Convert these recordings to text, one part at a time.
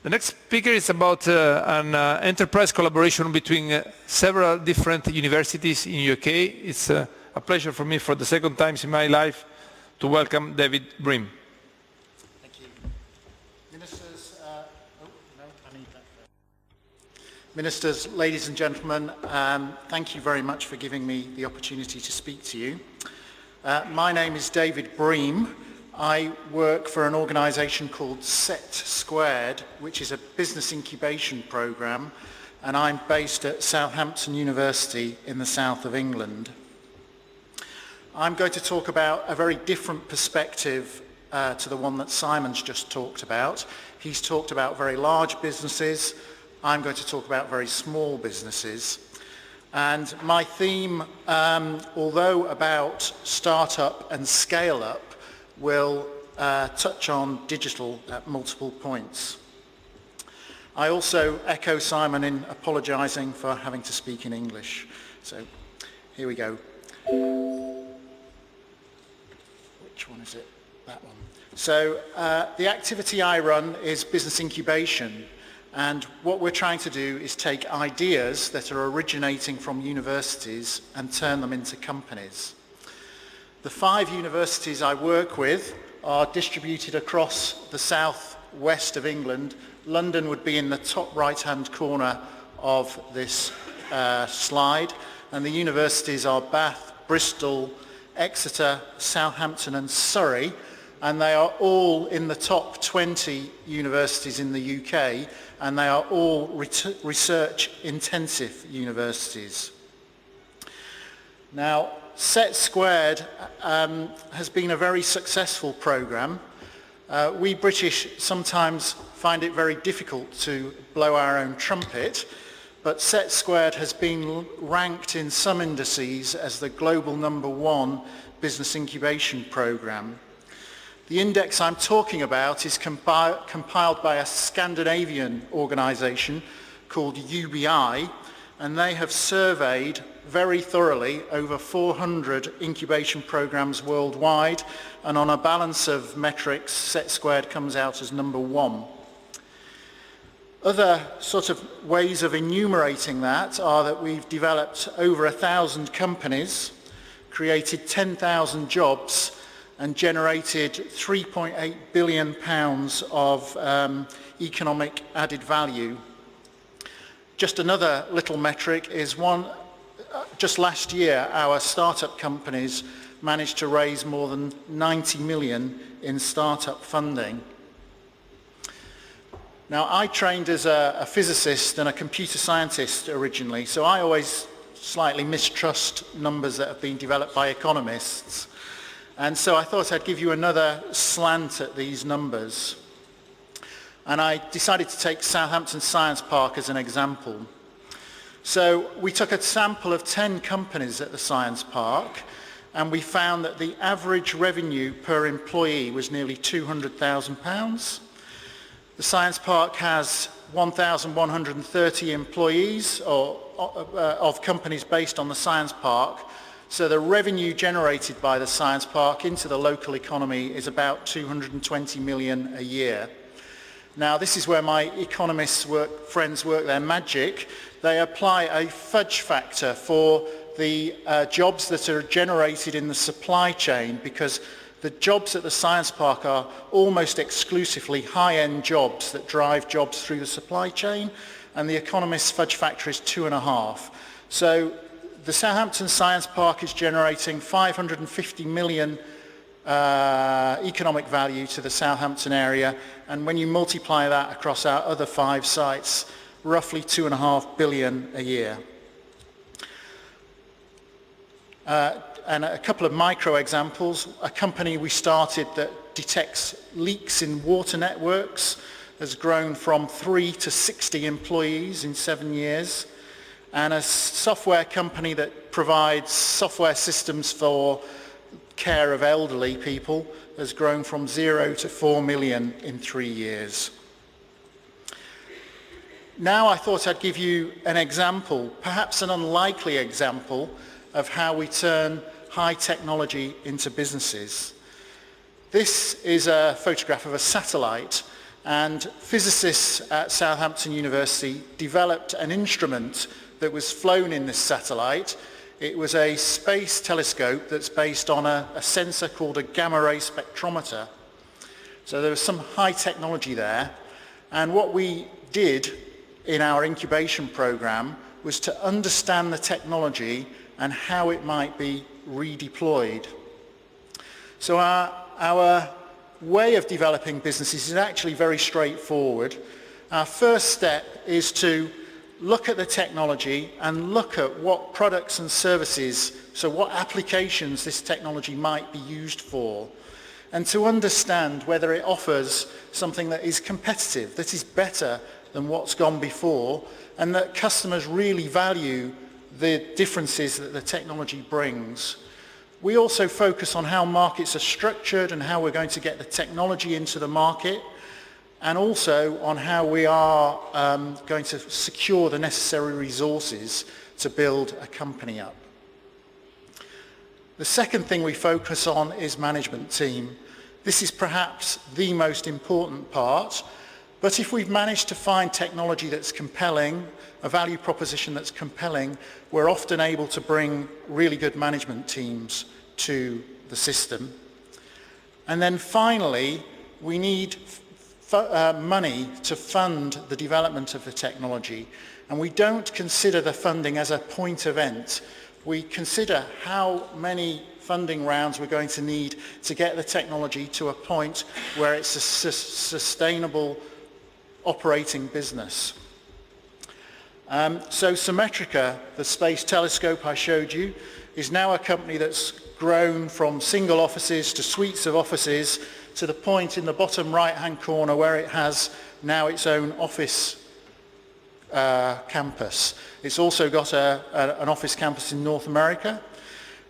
The next speaker is about an enterprise collaboration between several different universities in UK. It's a pleasure for me for the second time in my life to welcome David Bream. Thank you. Ministers, Ministers, ladies and gentlemen, thank you very much for giving me the opportunity to speak to you. My name is David Bream. I work for an organisation called Set Squared, which is a business incubation programme, and I'm based at Southampton University in the south of England. I'm going to talk about a very different perspective to the one that Simon's just talked about. He's talked about very large businesses. I'm going to talk about very small businesses. And my theme, although about startup and scale-up, will touch on digital at multiple points. I also echo Simon in apologising for having to speak in English. So here we go. Which one is it? That one. So the activity I run is business incubation, and what we're trying to do is take ideas that are originating from universities and turn them into companies. The 5 universities I work with are distributed across the south-west of England. London would be in the top right-hand corner of this slide, and the universities are Bath, Bristol, Exeter, Southampton and Surrey, and they are all in the top 20 universities in the UK, and they are all research-intensive universities. Now, Set Squared has been a very successful programme. We British sometimes find it very difficult to blow our own trumpet, but Set Squared has been ranked in some indices as the global #1 business incubation programme. The index I'm talking about is compiled by a Scandinavian organisation called UBI, and they have surveyed very thoroughly over 400 incubation programs worldwide, and on a balance of metrics, Set Squared comes out as #1. Other sort of ways of enumerating that are that we've developed over 1,000 companies, created 10,000 jobs, and generated £3.8 billion of economic added value. Just another little metric is just last year our startup companies managed to raise more than 90 million in startup funding. Now, I trained as a physicist and a computer scientist originally, so I always slightly mistrust numbers that have been developed by economists. And so I thought I'd give you another slant at these numbers. And I decided to take Southampton Science Park as an example. So we took a sample of 10 companies at the Science Park, and we found that the average revenue per employee was nearly £200,000. The Science Park has 1,130 employees of companies based on the Science Park, so the revenue generated by the Science Park into the local economy is about 220 million a year. Now, this is where my economists friends work their magic. They apply a fudge factor for the jobs that are generated in the supply chain, because the jobs at the Science Park are almost exclusively high-end jobs that drive jobs through the supply chain, and the economist's fudge factor is 2.5. So the Southampton Science Park is generating 550 million economic value to the Southampton area, and when you multiply that across our other 5 sites, roughly 2.5 billion a year. And a couple of micro examples. A company we started that detects leaks in water networks has grown from 3 to 60 employees in 7 years. And a software company that provides software systems for care of elderly people has grown from 0 to 4 million in 3 years. Now I thought I'd give you an example, perhaps an unlikely example, of how we turn high technology into businesses. This is a photograph of a satellite, and physicists at Southampton University developed an instrument that was flown in this satellite. It was a space telescope that's based on a sensor called a gamma ray spectrometer. So there was some high technology there, and what we did in our incubation program was to understand the technology and how it might be redeployed. So our way of developing businesses is actually very straightforward. Our first step is to look at the technology and look at what products and services, so what applications this technology might be used for, and to understand whether it offers something that is competitive, that is better than what's gone before, and that customers really value the differences that the technology brings. We also focus on how markets are structured and how we're going to get the technology into the market, and also on how we are going to secure the necessary resources to build a company up. The second thing we focus on is management team. This is perhaps the most important part, but if we've managed to find technology that's compelling, a value proposition that's compelling, we're often able to bring really good management teams to the system. And then finally, we need money to fund the development of the technology. And we don't consider the funding as a point event. We consider how many funding rounds we're going to need to get the technology to a point where it's a sustainable operating business. So Symmetrica, the space telescope I showed you, is now a company that's grown from single offices to suites of offices to the point in the bottom right-hand corner where it has now its own office campus. It's also got an office campus in North America.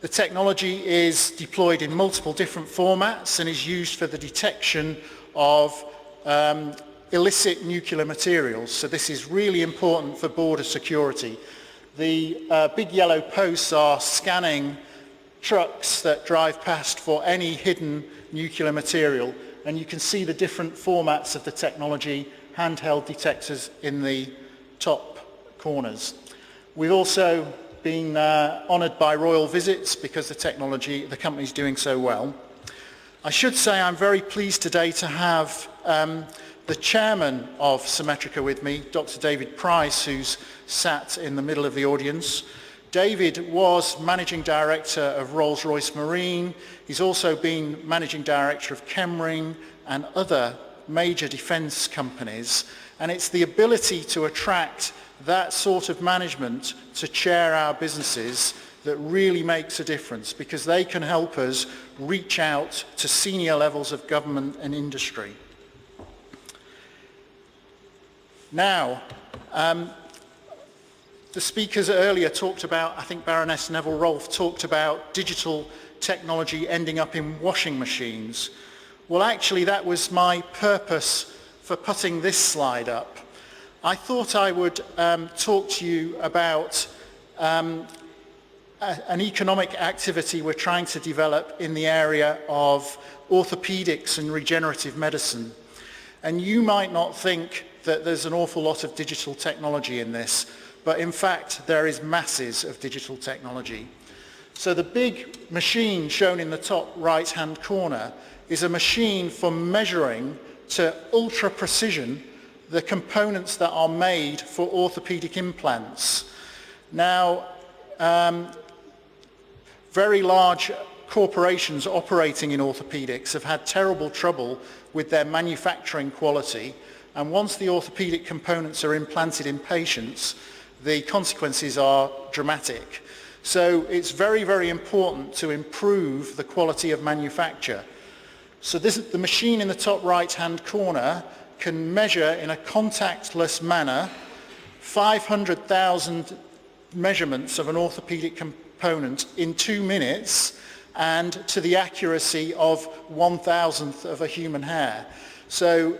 The technology is deployed in multiple different formats and is used for the detection of illicit nuclear materials. So this is really important for border security. The big yellow posts are scanning trucks that drive past for any hidden nuclear material, and you can see the different formats of the technology, handheld detectors in the top corners. We've also been honoured by royal visits because the company's doing so well. I should say I'm very pleased today to have the chairman of Symmetrica with me, Dr. David Price, who's sat in the middle of the audience. David was managing director of Rolls-Royce Marine. He's also been managing director of Chemring and other major defence companies. And it's the ability to attract that sort of management to chair our businesses that really makes a difference, because they can help us reach out to senior levels of government and industry. Now, the speakers earlier talked about, I think Baroness Neville-Rolfe talked about digital technology ending up in washing machines. Well, actually, that was my purpose for putting this slide up. I thought I would talk to you about an economic activity we're trying to develop in the area of orthopedics and regenerative medicine. And you might not think that there's an awful lot of digital technology in this, but in fact there is masses of digital technology. So the big machine shown in the top right-hand corner is a machine for measuring to ultra precision the components that are made for orthopedic implants. Now, very large corporations operating in orthopedics have had terrible trouble with their manufacturing quality, and once the orthopedic components are implanted in patients, the consequences are dramatic. So it's very, very important to improve the quality of manufacture. So the machine in the top right-hand corner can measure in a contactless manner 500,000 measurements of an orthopedic component in 2 minutes, and to the accuracy of 1,000th of a human hair. So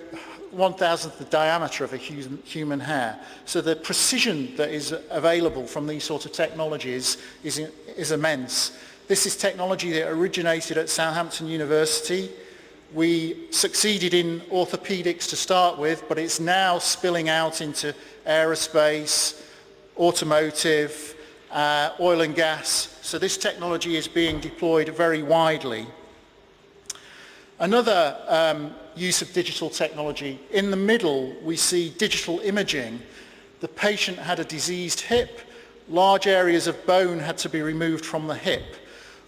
1,000th the diameter of a human hair. So the precision that is available from these sort of technologies is immense. This is technology that originated at Southampton University. We succeeded in orthopedics to start with, but it's now spilling out into aerospace, automotive, oil and gas. So this technology is being deployed very widely. Another use of digital technology, in the middle we see digital imaging. The patient had a diseased hip, large areas of bone had to be removed from the hip.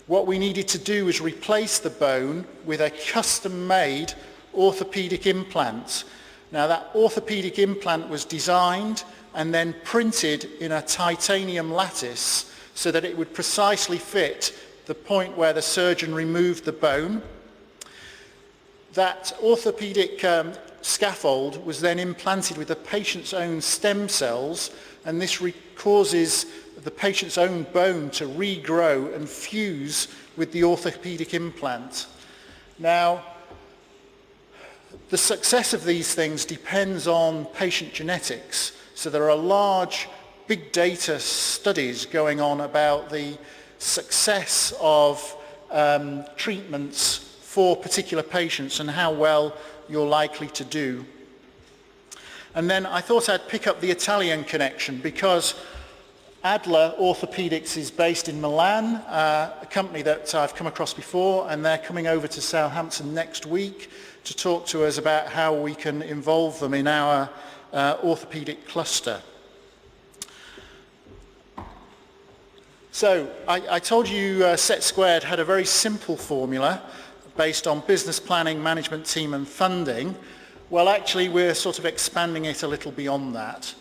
What we needed to do was replace the bone with a custom-made orthopedic implant. Now that orthopedic implant was designed and then printed in a titanium lattice so that it would precisely fit the point where the surgeon removed the bone. That orthopedic scaffold was then implanted with the patient's own stem cells, and this causes the patient's own bone to regrow and fuse with the orthopedic implant. Now, the success of these things depends on patient genetics. So there are large big data studies going on about the success of treatments for particular patients and how well you're likely to do. And then I thought I'd pick up the Italian connection because Adler Orthopedics is based in Milan, a company that I've come across before, and they're coming over to Southampton next week to talk to us about how we can involve them in our orthopedic cluster. So I told you Set Squared had a very simple formula based on business planning, management team and funding. Well, actually we're sort of expanding it a little beyond that.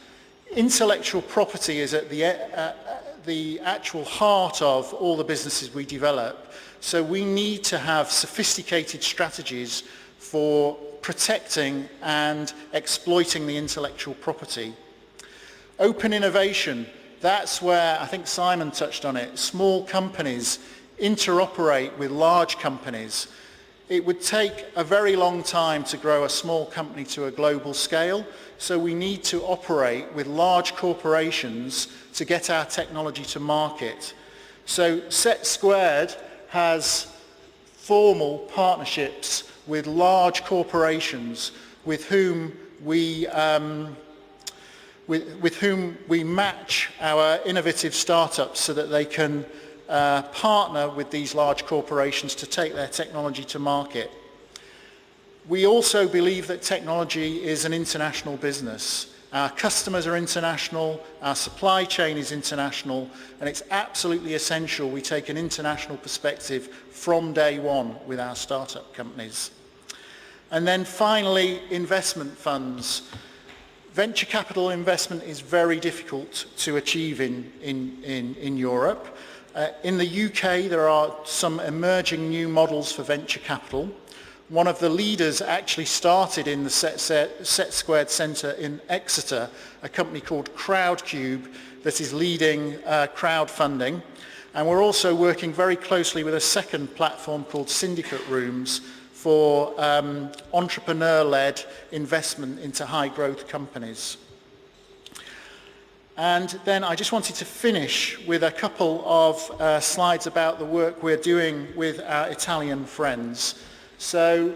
Intellectual property is at the actual heart of all the businesses we develop. So we need to have sophisticated strategies for protecting and exploiting the intellectual property. Open innovation, that's where I think Simon touched on it. Small companies interoperate with large companies. It would take a very long time to grow a small company to a global scale, so we need to operate with large corporations to get our technology to market. So Set Squared has formal partnerships with large corporations with whom we match our innovative startups so that they can partner with these large corporations to take their technology to market. We also believe that technology is an international business. Our customers are international, our supply chain is international, and it's absolutely essential we take an international perspective from day one with our startup companies. And then finally, investment funds. Venture capital investment is very difficult to achieve in Europe. In the UK, there are some emerging new models for venture capital. One of the leaders actually started in the Set Squared Centre in Exeter, a company called Crowdcube that is leading crowdfunding. And we're also working very closely with a second platform called Syndicate Rooms for entrepreneur-led investment into high-growth companies. And then I just wanted to finish with a couple of slides about the work we're doing with our Italian friends. So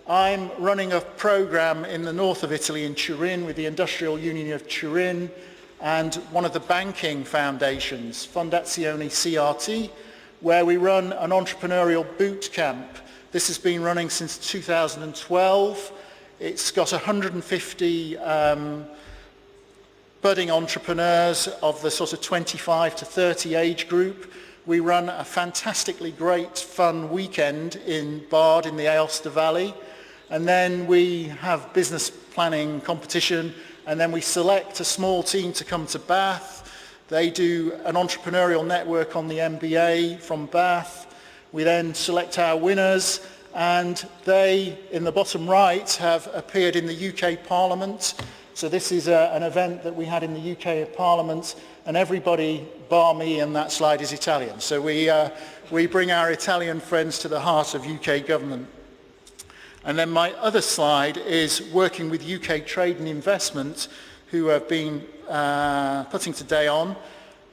I'm running a program in the north of Italy in Turin with the Industrial Union of Turin and one of the banking foundations, Fondazione CRT, where we run an entrepreneurial boot camp. This has been running since 2012. It's got 150 budding entrepreneurs of the sort of 25 to 30 age group. We run a fantastically great fun weekend in Bard in the Aosta Valley, and then we have business planning competition, and then we select a small team to come to Bath. They do an entrepreneurial network on the MBA from Bath. We then select our winners, and they, in the bottom right, have appeared in the UK Parliament. So this is an event that we had in the UK Parliament, and everybody bar me in that slide is Italian. So we bring our Italian friends to the heart of UK government. And then my other slide is working with UK Trade and Investment, who have been putting today on.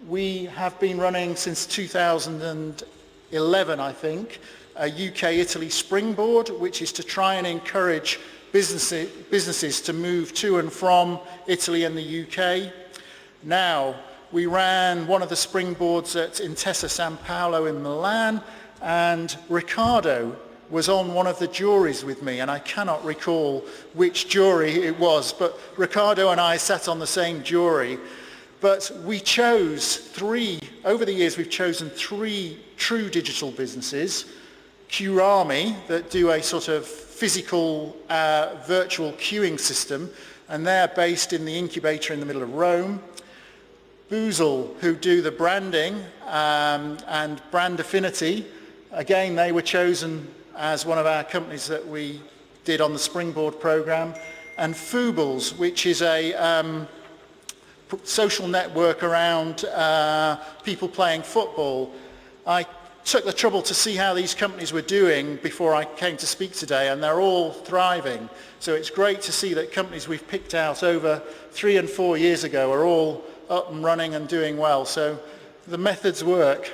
We have been running since 2011, I think, a UK-Italy springboard, which is to try and encourage businesses to move to and from Italy and the UK. Now, we ran one of the springboards at Intesa San Paolo in Milan, and Ricardo was on one of the juries with me, and I cannot recall which jury it was, but Ricardo and I sat on the same jury. But we chose over the years we've chosen 3 true digital businesses, Qrami, that do a sort of physical virtual queuing system, and they're based in the incubator in the middle of Rome. Boozle, who do the branding and brand affinity, again they were chosen as one of our companies that we did on the Springboard program. And Foobles, which is a social network around people playing football. I took the trouble to see how these companies were doing before I came to speak today, and they're all thriving. So it's great to see that companies we've picked out over 3 and 4 years ago are all up and running and doing well. So the methods work.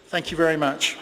Thank you very much.